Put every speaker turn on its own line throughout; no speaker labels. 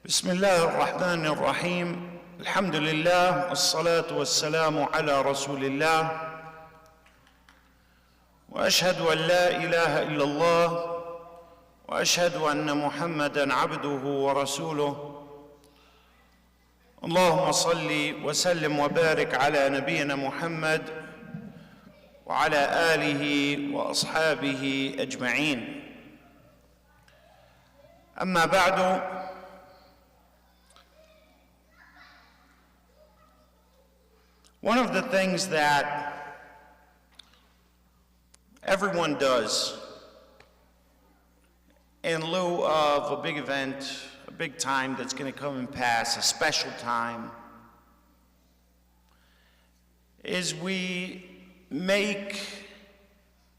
بسم الله الرحمن الرحيم الحمد لله والصلاة والسلام على رسول الله وأشهد أن لا إله إلا الله وأشهد أن محمدًا عبده ورسوله اللهم صل وسلم وبارك على نبينا محمد وعلى آله وأصحابه أجمعين أما بعد one of the things that everyone does in lieu of a big event, a big time that's going to come and pass, a special time, is we make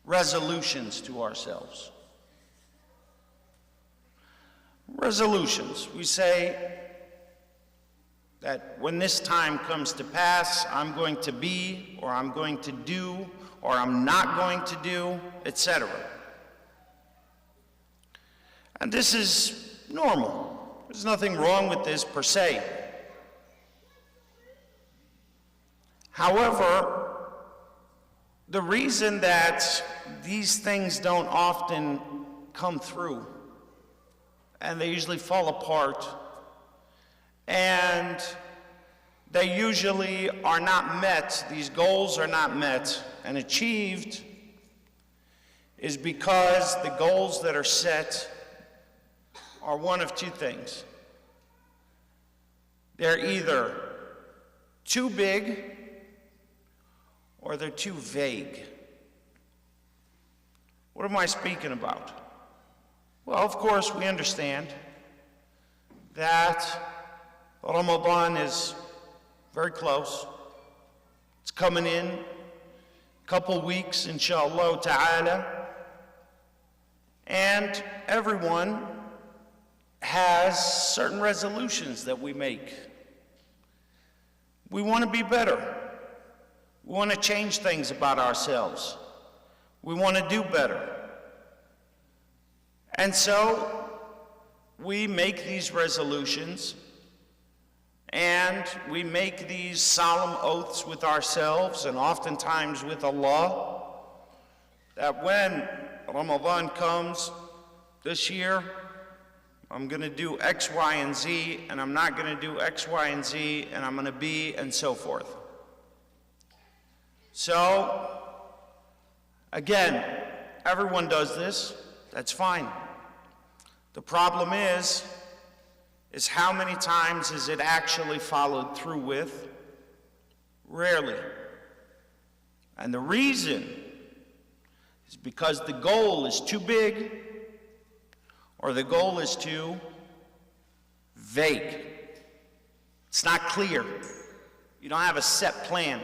resolutions to ourselves. Resolutions. We say that when this time comes to pass, I'm going to be, or I'm going to do, or I'm not going to do, etc. And this is normal. There's nothing wrong with this per se. However, the reason that these things don't often come through, and they usually fall apart, and they usually are not met, these goals are not met and achieved, is because the goals that are set are one of two things. They're either too big or they're too vague. What am I speaking about? Well, of course, we understand that Ramadan is very close. It's coming in a couple weeks, inshallah ta'ala. And everyone has certain resolutions that we make. We want to be better. We want to change things about ourselves. We want to do better. And so we make these resolutions and we make these solemn oaths with ourselves and oftentimes with Allah that when Ramadan comes this year, I'm going to do X, Y, and Z, and I'm not going to do X, Y, and Z, and I'm going to be, and so forth. So, again, everyone does this. That's fine. The problem is how many times is it actually followed through with? Rarely. And the reason is because the goal is too big or the goal is too vague. It's not clear. You don't have a set plan.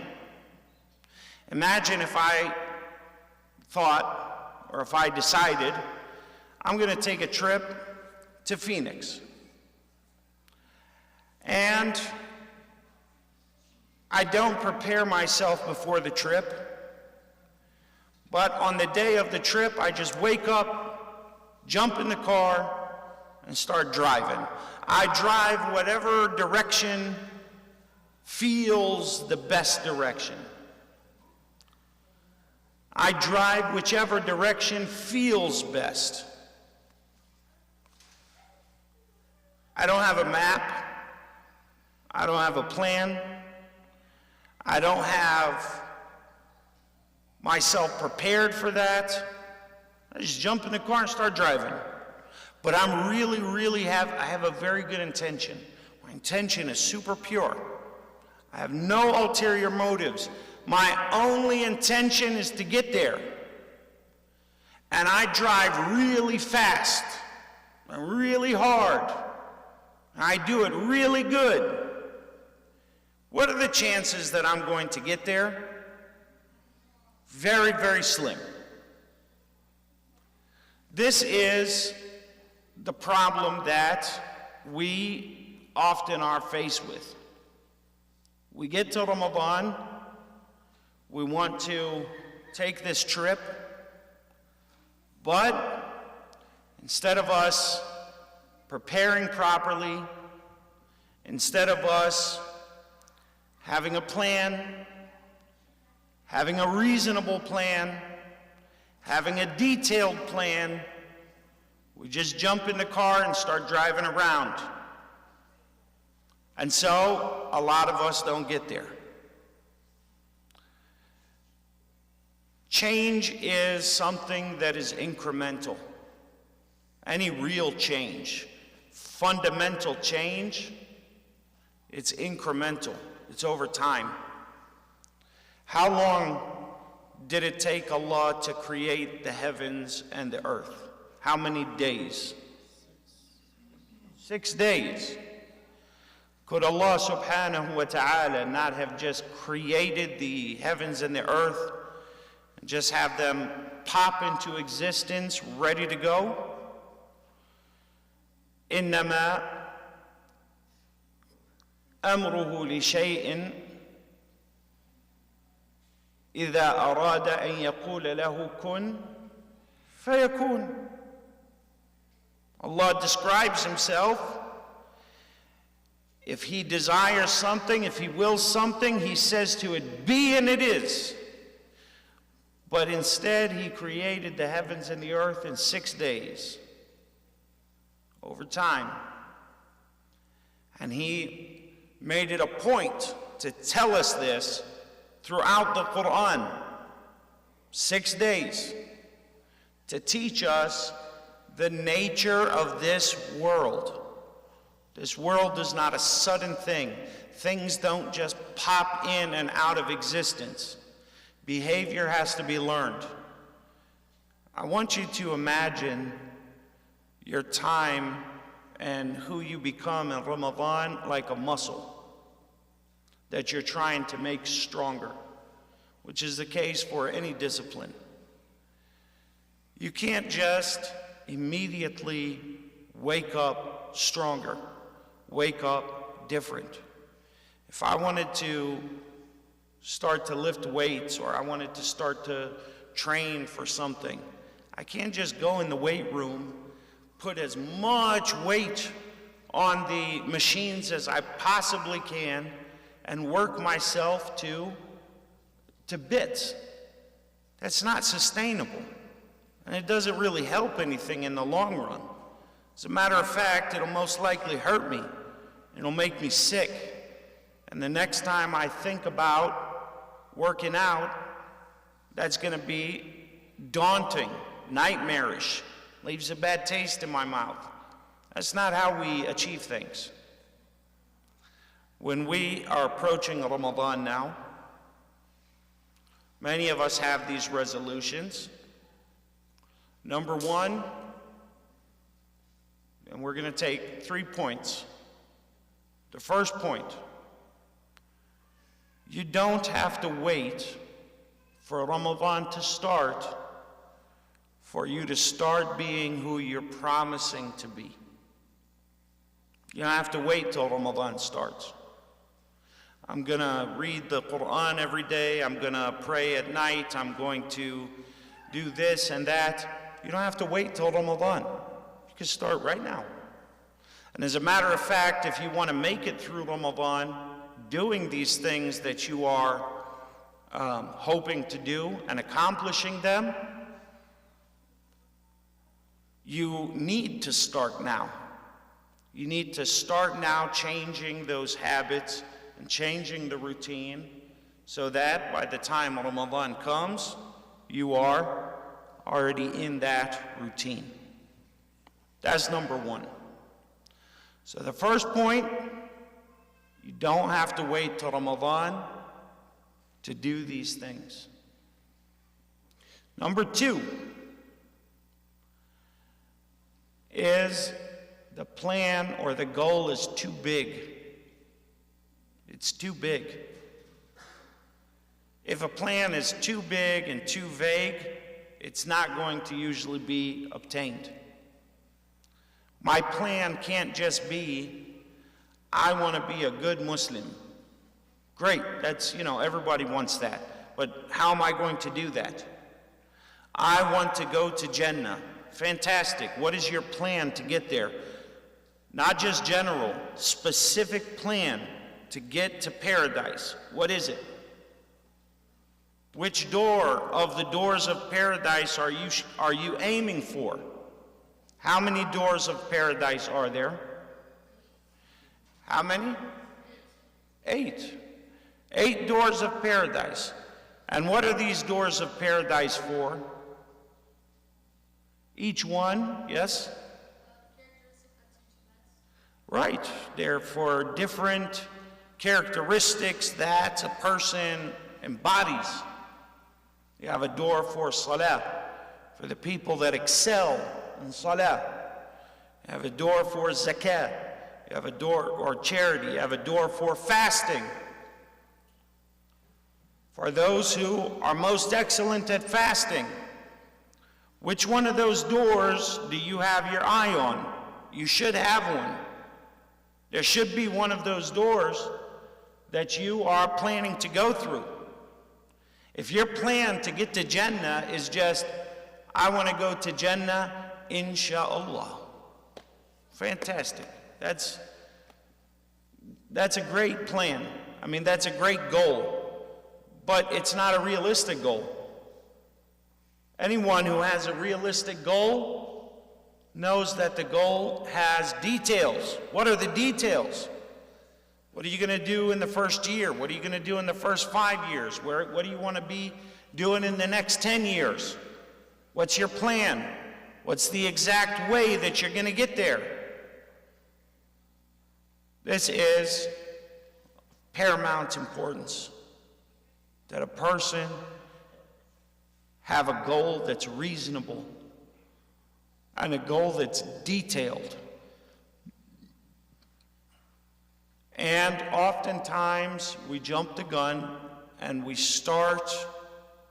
Imagine if I thought, or if I decided, I'm going to take a trip to Phoenix. And I don't prepare myself before the trip, but on the day of the trip, I just wake up, jump in the car, and start driving. I drive whatever direction feels the best direction. I drive whichever direction feels best. I don't have a map. I don't have a plan. I don't have myself prepared for that. I just jump in the car and start driving. But I have a very good intention. My intention is super pure. I have no ulterior motives. My only intention is to get there. And I drive really fast and really hard. And I do it really good. What are the chances that I'm going to get there? Very, very slim. This is the problem that we often are faced with. We get to Ramadan, we want to take this trip, but instead of us preparing properly, instead of us having a plan, having a reasonable plan, having a detailed plan, we just jump in the car and start driving around. And so, a lot of us don't get there. Change is something that is incremental. Any real change, fundamental change, it's incremental. It's over time. How long did it take Allah to create the heavens and the earth? How many days? 6 days. Could Allah subhanahu wa ta'ala not have just created the heavens and the earth and just have them pop into existence, ready to go? إنما أمره لشيء إذا أراد أن يقول له كن فيكون. Allah describes himself. If he desires something, if he wills something, he says to it, be, and it is. But instead, he created the heavens and the earth in 6 days, over time. And he made it a point to tell us this throughout the Quran. 6 days, to teach us the nature of this world. This world is not a sudden thing. Things don't just pop in and out of existence. Behavior has to be learned. I want you to imagine your time and who you become in Ramadan like a muscle that you're trying to make stronger, which is the case for any discipline. You can't just immediately wake up stronger, wake up different. If I wanted to start to lift weights, or I wanted to start to train for something, I can't just go in the weight room, put as much weight on the machines as I possibly can, and work myself to bits. That's not sustainable. And it doesn't really help anything in the long run. As a matter of fact, it'll most likely hurt me. It'll make me sick. And the next time I think about working out, that's going to be daunting, nightmarish, leaves a bad taste in my mouth. That's not how we achieve things. When we are approaching Ramadan now, many of us have these resolutions. Number one, and we're going to take 3 points. The first point, you don't have to wait for Ramadan to start for you to start being who you're promising to be. You don't have to wait till Ramadan starts. I'm going to read the Quran every day. I'm going to pray at night. I'm going to do this and that. You don't have to wait till Ramadan. You can start right now. And as a matter of fact, if you want to make it through Ramadan, doing these things that you are hoping to do and accomplishing them, you need to start now. You need to start now changing those habits and changing the routine so that by the time Ramadan comes, you are already in that routine. That's number one. So the first point, you don't have to wait till Ramadan to do these things. Number two is the plan or the goal is too big. It's too big. If a plan is too big and too vague, it's not going to usually be obtained. My plan can't just be, I want to be a good Muslim. Great, that's, everybody wants that. But how am I going to do that? I want to go to Jannah. Fantastic. What is your plan to get there? Not just general, specific plan to get to paradise. What is it? Which door of the doors of paradise are you aiming for? How many doors of paradise are there? How many? 8. 8 doors of paradise. And what are these doors of paradise for? Each one, yes? Right, they're for different characteristics that a person embodies. You have a door for salah, for the people that excel in salah. You have a door for zakat. You have a door, or charity. You have a door for fasting. For those who are most excellent at fasting, which one of those doors do you have your eye on? You should have one. There should be one of those doors that you are planning to go through. If your plan to get to Jannah is just, I want to go to Jannah, inshallah. Fantastic. That's a great plan. I mean, that's a great goal. But it's not a realistic goal. Anyone who has a realistic goal knows that the goal has details. What are the details? What are you going to do in the first year? What are you going to do in the first 5 years? What do you want to be doing in the next 10 years? What's your plan? What's the exact way that you're going to get there? This is paramount importance, that a person have a goal that's reasonable and a goal that's detailed. And oftentimes we jump the gun and we start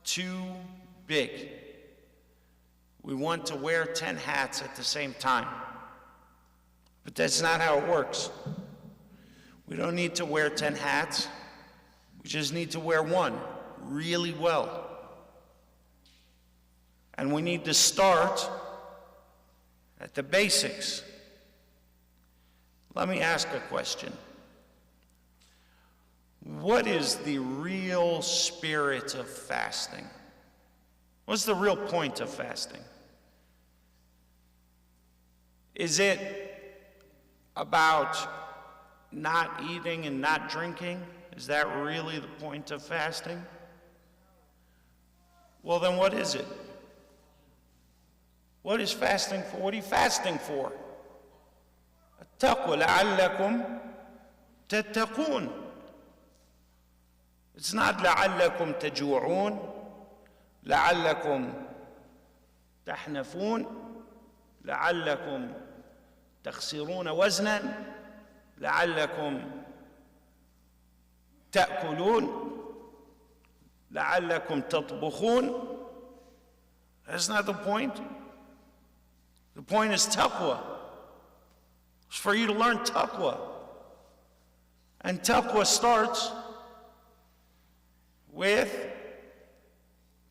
too big. We want to wear 10 hats at the same time. But that's not how it works. We don't need to wear 10 hats. We just need to wear one really well. And we need to start at the basics. Let me ask a question. What is the real spirit of fasting? What's the real point of fasting? Is it about not eating and not drinking? Is that really the point of fasting? Well, then what is it? What is fasting for? What are you fasting for? التقوى لعلكم تتقون. It's not لعلكم تجوعون, لعلكم تحنفون, لعلكم تخسرون وزنا, لعلكم تأكلون, لعلكم تطبخون. That's not the point. The point is taqwa. It's for you to learn taqwa. And taqwa starts with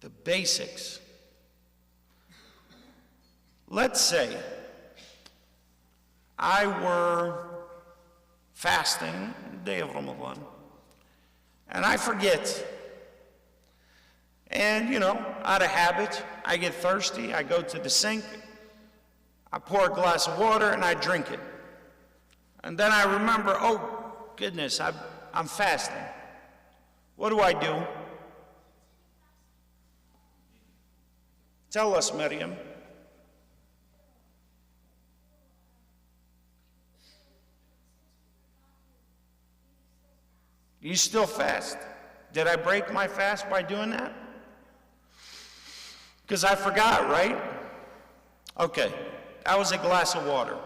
the basics. Let's say I were fasting the day of Ramadan, and I forget. And, you know, out of habit, I get thirsty, I go to the sink, I pour a glass of water, and I drink it. And then I remember, oh, goodness, I'm fasting. What do I do? Tell us, Miriam. You still fast? Did I break my fast by doing that? Because I forgot, right? Okay, that was a glass of water.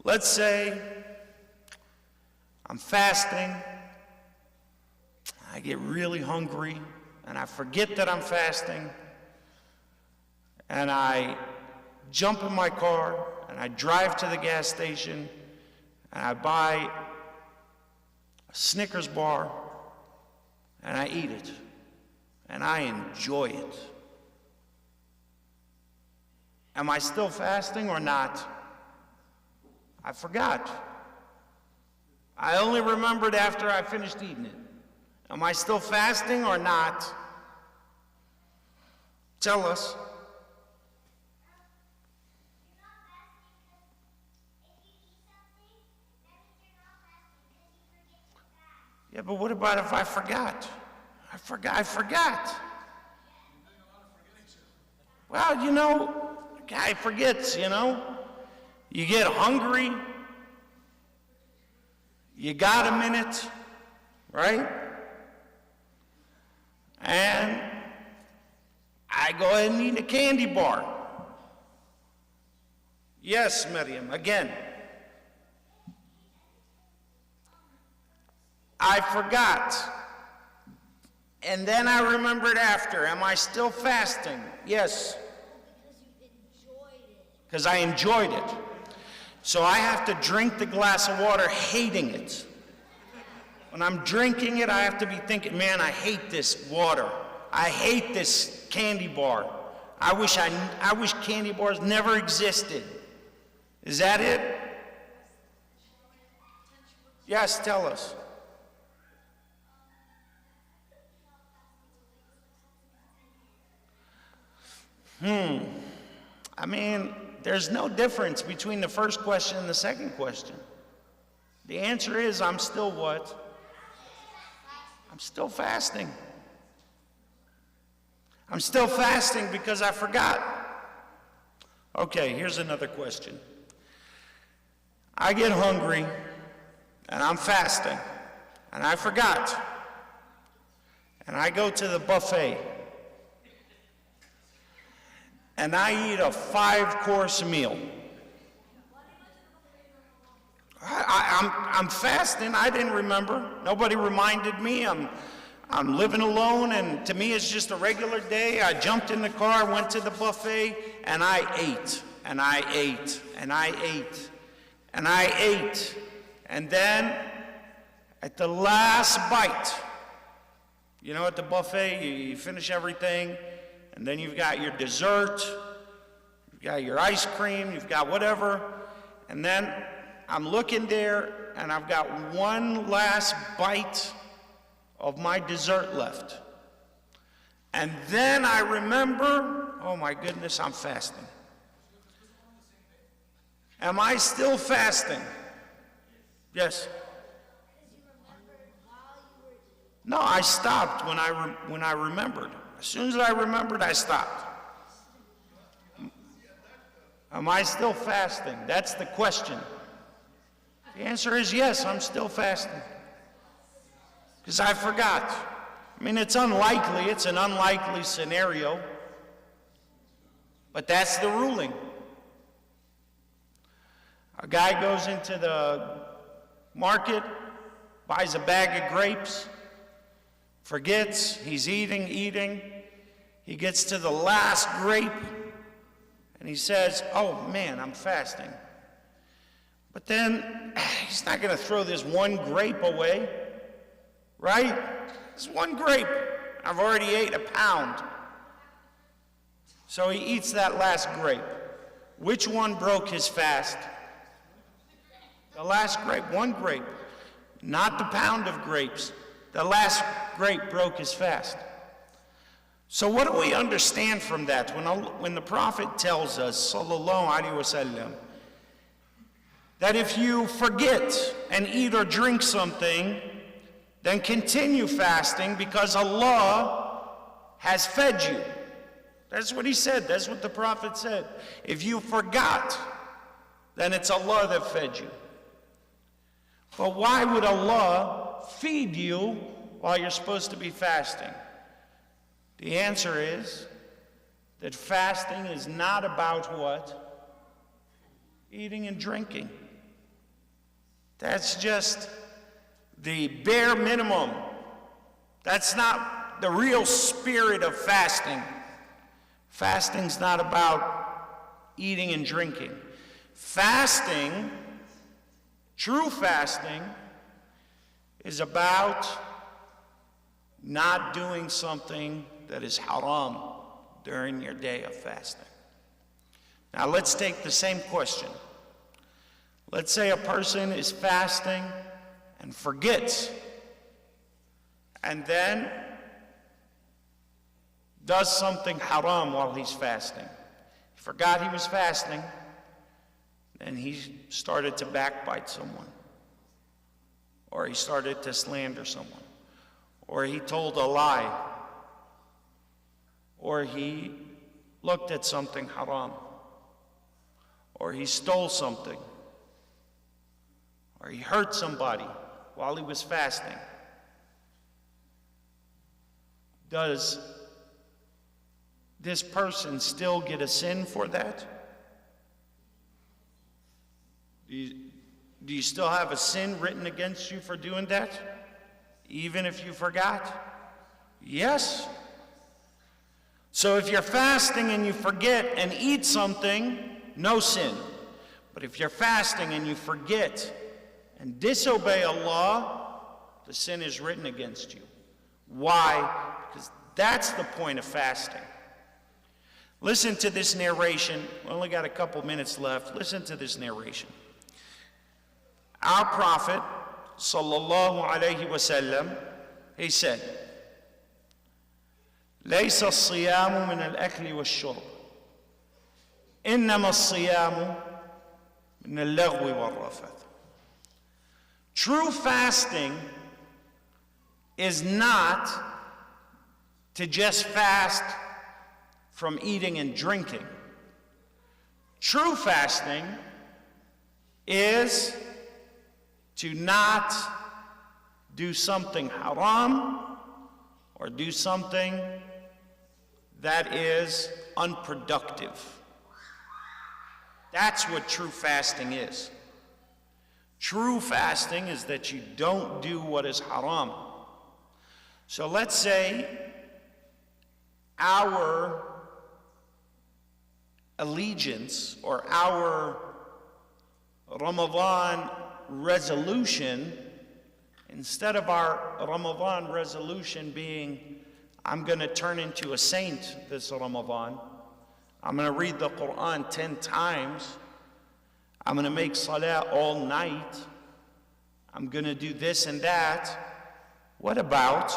Let's say I'm fasting, I get really hungry, and I forget that I'm fasting, and I jump in my car, and I drive to the gas station, and I buy a Snickers bar, and I eat it, and I enjoy it. Am I still fasting or not? I forgot. I only remembered after I finished eating it. Am I still fasting or not? Tell us. Yeah, but what about if I forgot? I forgot. Well, you know, a guy forgets, you know. You get hungry. You got a minute, right? And I go ahead and eat a candy bar. Yes, Miriam, again. I forgot. And then I remembered after. Am I still fasting? Yes. Because I enjoyed it. So I have to drink the glass of water hating it. When I'm drinking it, I have to be thinking, man, I hate this water. I hate this candy bar. I wish candy bars never existed. Is that it? Yes, tell us. I mean, there's no difference between the first question and the second question. The answer is, I'm still what? I'm still fasting. I'm still fasting because I forgot. Okay, here's another question. I get hungry, and I'm fasting, and I forgot. And I go to the buffet, and I eat a 5-course meal. I'm fasting. I didn't remember. Nobody reminded me. I'm living alone, and to me it's just a regular day. I jumped in the car, went to the buffet, and I ate, and I ate, and I ate, and I ate. And then at the last bite, you know, at the buffet, you finish everything, and then you've got your dessert, you've got your ice cream, you've got whatever, and then I'm looking there, and I've got one last bite of my dessert left. And then I remember, oh my goodness, I'm fasting. Am I still fasting? Yes. No, I stopped when I remembered. As soon as I remembered, I stopped. Am I still fasting? That's the question. The answer is yes, I'm still fasting. Because I forgot. I mean, it's unlikely, it's an unlikely scenario, but that's the ruling. A guy goes into the market, buys a bag of grapes, forgets, he's eating. He gets to the last grape, and he says, oh man, I'm fasting. But then, he's not going to throw this one grape away, right? It's one grape. I've already ate a pound. So he eats that last grape. Which one broke his fast? The last grape, one grape. Not the pound of grapes. The last grape broke his fast. So what do we understand from that? When the Prophet tells us, sallallahu alaihi wasallam, that if you forget and eat or drink something, then continue fasting because Allah has fed you. That's what he said. That's what the Prophet said. If you forgot, then it's Allah that fed you. But why would Allah feed you while you're supposed to be fasting? The answer is that fasting is not about what? Eating and drinking. That's just the bare minimum. That's not the real spirit of fasting. Fasting's not about eating and drinking. Fasting, true fasting, is about not doing something that is haram during your day of fasting. Now let's take the same question. Let's say a person is fasting and forgets, and then does something haram while he's fasting. He forgot he was fasting, and he started to backbite someone, or he started to slander someone, or he told a lie, or he looked at something haram, or he stole something, or he hurt somebody while he was fasting. Does this person still get a sin for that? Do you still have a sin written against you for doing that, even if you forgot? Yes. So if you're fasting and you forget and eat something, no sin. But if you're fasting and you forget and disobey Allah, the sin is written against you. Why? Because that's the point of fasting. Listen to this narration. We only got a couple minutes left. Listen to this narration. Our Prophet, sallallahu alayhi wasallam, he said, ليس الصيام من الأكل والشرب إنما الصيام من اللغو والرفث. True fasting is not to just fast from eating and drinking. True fasting is to not do something haram or do something that is unproductive. That's what true fasting is. True fasting is that you don't do what is haram. So let's say our allegiance or our Ramadan resolution, instead of our Ramadan resolution being, I'm going to turn into a saint this Ramadan, I'm going to read the Quran 10 times, I'm going to make salah all night, I'm going to do this and that. What about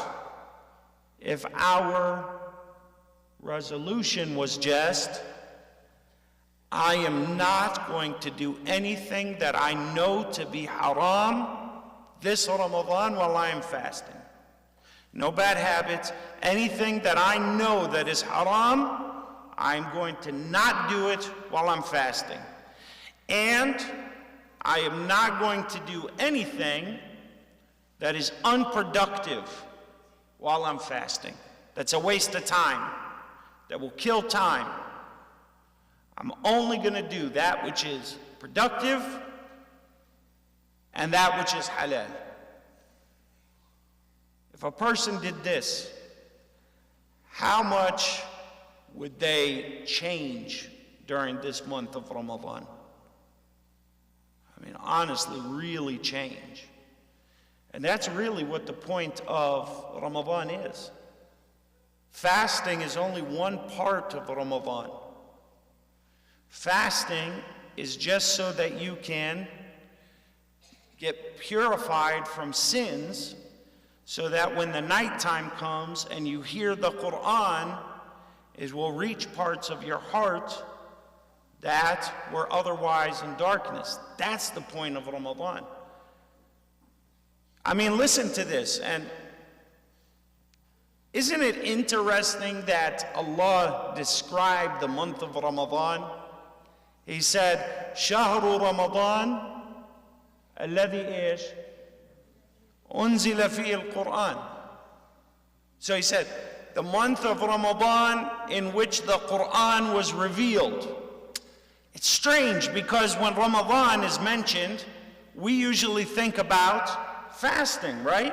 if our resolution was just, I am not going to do anything that I know to be haram this Ramadan while I am fasting. No bad habits. Anything that I know that is haram, I'm going to not do it while I'm fasting. And I am not going to do anything that is unproductive while I'm fasting. That's a waste of time. That will kill time. I'm only going to do that which is productive and that which is halal. If a person did this, how much would they change during this month of Ramadan? I mean, honestly, really change. And that's really what the point of Ramadan is. Fasting is only one part of Ramadan. Fasting is just so that you can get purified from sins, so that when the nighttime comes and you hear the Quran, it will reach parts of your heart that were otherwise in darkness. That's the point of Ramadan. I mean, listen to this, and isn't it interesting that Allah described the month of Ramadan? He said, شهر رمضان الذي إيش أنزل فيه القرآن. So he said, the month of Ramadan in which the Quran was revealed. It's strange because when Ramadan is mentioned, we usually think about fasting, right?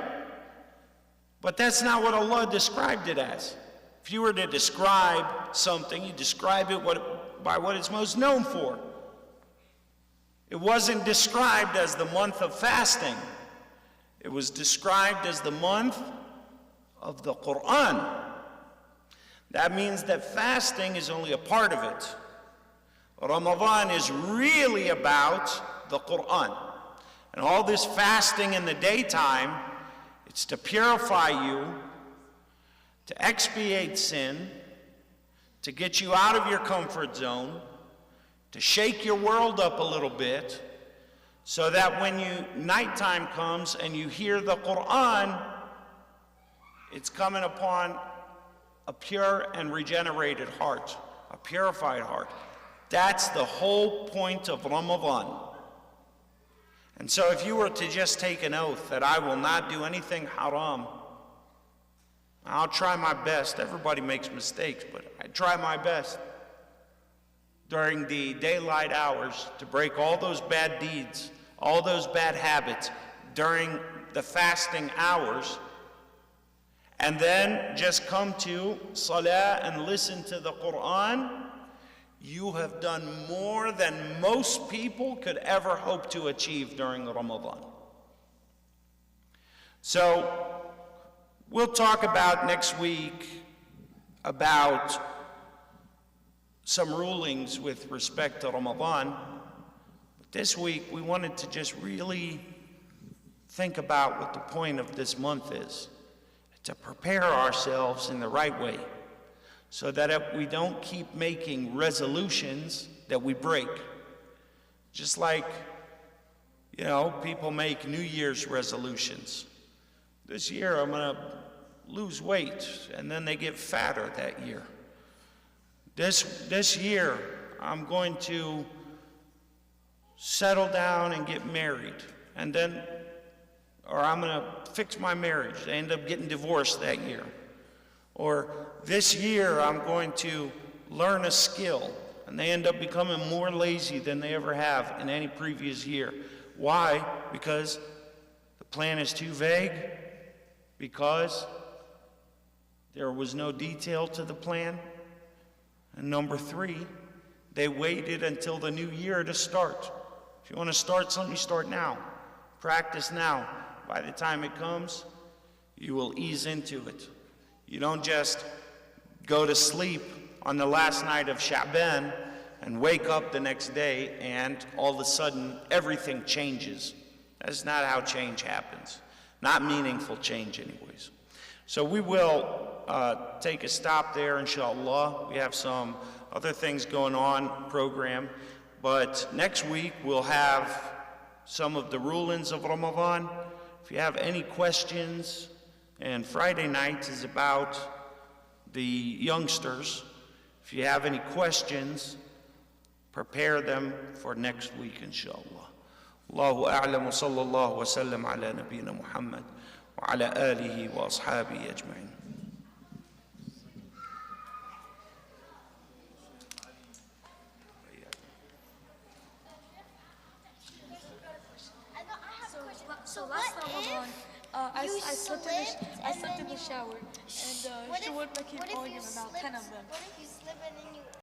But that's not what Allah described it as. If you were to describe something, you describe it by what it's most known for. It wasn't described as the month of fasting. It was described as the month of the Quran. That means that fasting is only a part of it. Ramadan is really about the Quran. And all this fasting in the daytime, it's to purify you, to expiate sin, to get you out of your comfort zone, to shake your world up a little bit, so that when nighttime comes and you hear the Quran, it's coming upon a pure and regenerated heart, a purified heart. That's the whole point of Ramadan. And so if you were to just take an oath that I will not do anything haram, I'll try my best. Everybody makes mistakes, but I try my best during the daylight hours to break all those bad deeds, all those bad habits during the fasting hours, and then just come to Salah and listen to the Quran, you have done more than most people could ever hope to achieve during Ramadan. So we'll talk about next week about some rulings with respect to Ramadan. But this week we wanted to just really think about what the point of this month is, to prepare ourselves in the right way, so that if we don't keep making resolutions that we break. Just like, people make New Year's resolutions. This year I'm gonna lose weight, and then they get fatter that year. This year I'm going to settle down and get married, or I'm gonna fix my marriage. They end up getting divorced that year. Or this year I'm going to learn a skill, and they end up becoming more lazy than they ever have in any previous year. Why? Because the plan is too vague, because there was no detail to the plan. And number 3, they waited until the new year to start. If you want to start something, you start now. Practice now. By the time it comes, you will ease into it. You don't just go to sleep on the last night of Sha'ban and wake up the next day and all of a sudden everything changes. That's not how change happens. Not meaningful change anyways. So we will take a stop there, inshallah. We have some other things going on program, but next week we'll have some of the rulings of Ramadan. If you have any questions, and Friday night is about the youngsters. If you have any questions, prepare them for next week, inshallah. Allahu a'lam wa sallallahu wa sallam ala nabiyyina Muhammad wa ala alihi wa ashabihi ajma'in.
So last Ramadan, I slept in the shower, and she would make an argument about 10 of them.
What if you slip and then you